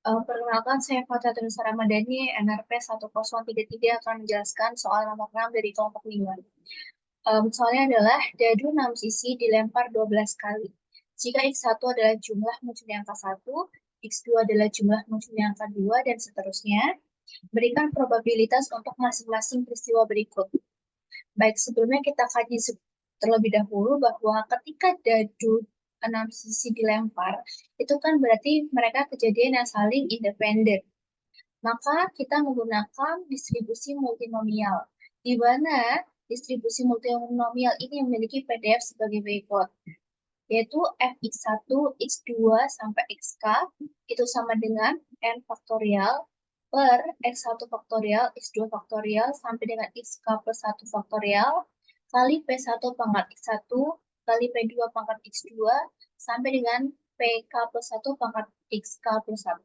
Perkenalkan, saya Fatah Tunisa Ramadhani, NRP 1033 akan menjelaskan soal nomor 6 dari kelompok 5. Soalnya adalah dadu 6 sisi dilempar 12 kali. Jika X1 adalah jumlah munculnya angka 1, X2 adalah jumlah munculnya angka 2, dan seterusnya, berikan probabilitas untuk masing-masing peristiwa berikut. Baik, sebelumnya kita kaji terlebih dahulu bahwa ketika dadu 6 sisi dilempar, itu kan berarti mereka kejadian yang saling independen. Maka kita menggunakan distribusi multinomial, di mana distribusi multinomial ini memiliki PDF sebagai berikut, yaitu fx1, x2, sampai xk, itu sama dengan n faktorial per x1 faktorial, x2 faktorial, sampai dengan xk plus 1 faktorial, kali p1 pangkat x1, kali p2 pangkat x2, sampai dengan pk plus 1 pangkat xk plus 1.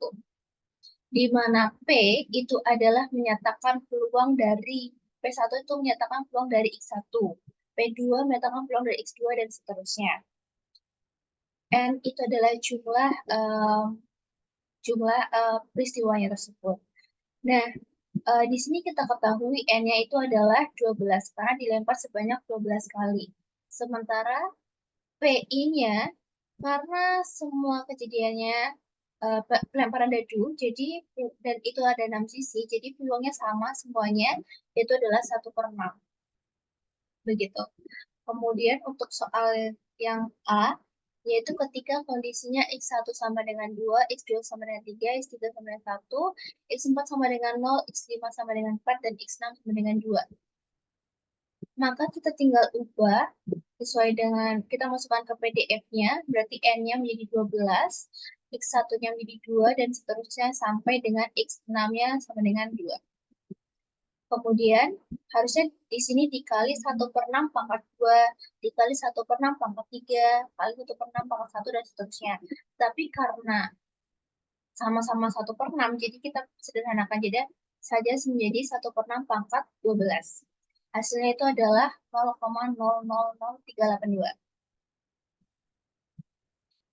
Di mana P itu adalah menyatakan peluang dari P1 itu menyatakan peluang dari X1, P2 menyatakan peluang dari X2, dan seterusnya. N itu adalah jumlah peristiwanya tersebut. Nah, di sini kita ketahui N-nya itu adalah 12 karena dilempar sebanyak 12 kali. Sementara PI-nya karena semua kejadiannya pelemparan dadu, jadi dan itu ada 6 sisi, jadi peluangnya sama semuanya, yaitu adalah 1/6. Begitu. Kemudian untuk soal yang A, yaitu ketika kondisinya X1 sama dengan 2, X2 sama dengan 3, X3 sama dengan 1, X4 sama dengan 0, X5 sama dengan 4, dan X6 sama dengan 2. Maka kita tinggal ubah sesuai dengan kita masukkan ke PDF-nya, berarti N-nya menjadi 12, X1-nya menjadi 2, dan seterusnya sampai dengan X6-nya sama dengan 2. Kemudian harusnya di sini dikali 1/6 pangkat 2, dikali 1/6 pangkat 3, kali 1/6 pangkat 1, dan seterusnya. Tapi karena sama-sama 1/6, jadi kita sederhanakan jadi saja menjadi 1/6 pangkat 12. Hasilnya itu adalah 0,000382.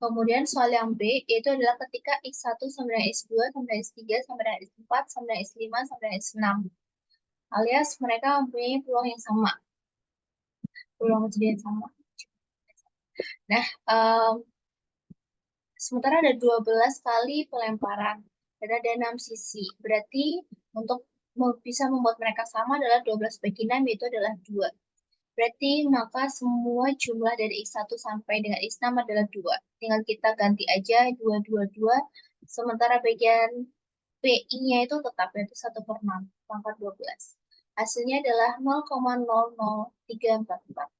Kemudian soal yang B, yaitu adalah ketika X1 sama dengan X2, sama dengan X3, sama dengan X4, sama dengan X5, sama dengan X6. Alias mereka mempunyai peluang yang sama. Peluang kejadian sama. Nah, sementara ada 12 kali pelemparan dan ada 6 sisi. Berarti untuk bisa membuat mereka sama adalah 12 bagi 6, yaitu adalah 2. Berarti maka semua jumlah dari X1 sampai dengan X6 adalah 2. Tinggal kita ganti aja 2, 2, 2. Sementara bagian PI-nya itu tetap, yaitu 1/6 pangkat 12. Hasilnya adalah 0,00344.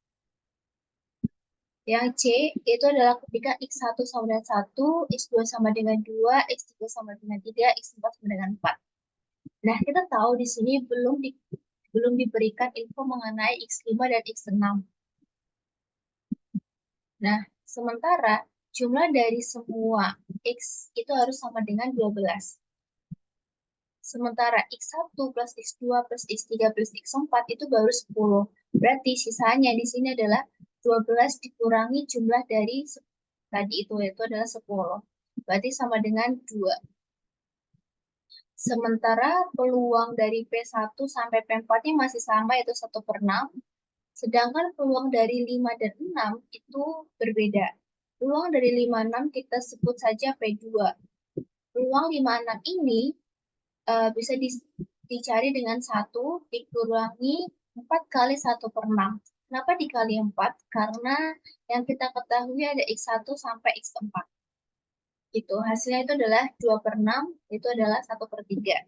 Yang C itu adalah ketika X1 sama dengan 1, X2 sama dengan 2, X3 sama dengan 3, X4 sama dengan 4. Nah, kita tahu di sini belum diberikan info mengenai X5 dan X6. Nah, sementara jumlah dari semua X itu harus sama dengan 12. Sementara X1 plus X2 plus X3 plus X4 itu baru 10. Berarti sisanya di sini adalah 12 dikurangi jumlah dari tadi itu, yaitu adalah 10. Berarti sama dengan 2. Sementara peluang dari P1 sampai P4-nya masih sama, yaitu 1/6. Sedangkan peluang dari 5 dan 6 itu berbeda. Peluang dari 5, 6 kita sebut saja P2. Peluang 5, 6 ini bisa dicari dengan 1 dikurangi 4 kali 1/6. Kenapa dikali 4? Karena yang kita ketahui ada X1 sampai X4. Itu hasilnya itu adalah 2/6, itu adalah 1/3.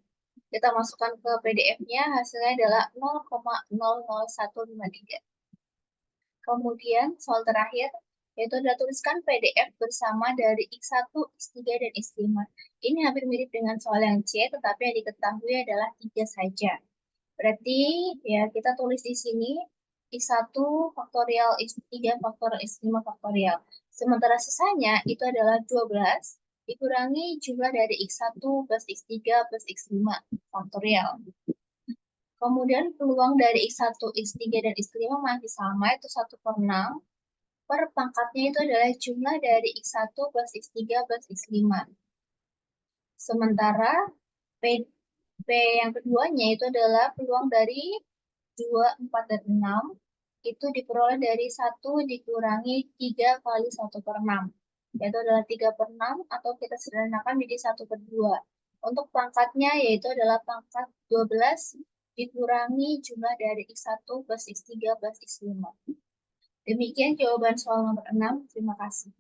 Kita masukkan ke PDF-nya, hasilnya adalah 0,00153. Kemudian soal terakhir, yaitu adalah tuliskan PDF bersama dari X1, X3, dan X5. Ini hampir mirip dengan soal yang C, tetapi yang diketahui adalah 3 saja. Berarti ya kita tulis di sini X1 faktorial, X3 faktorial, X5 faktorial. Sementara sisanya itu adalah 12 dikurangi jumlah dari X1 plus X3 plus X5 faktorial. Kemudian peluang dari X1, X3, dan X5 masih sama, itu 1/6. Per pangkatnya itu adalah jumlah dari X1 plus X3 plus X5. Sementara P, P yang keduanya itu adalah peluang dari 2, 4, dan 6. Itu diperoleh dari 1 dikurangi 3 kali 1/6. Yaitu adalah 3/6 atau kita sederhanakan menjadi 1/2. Untuk pangkatnya yaitu adalah pangkat 12 dikurangi jumlah dari X1 plus X3 plus X5. Demikian jawaban soal nomor 6. Terima kasih.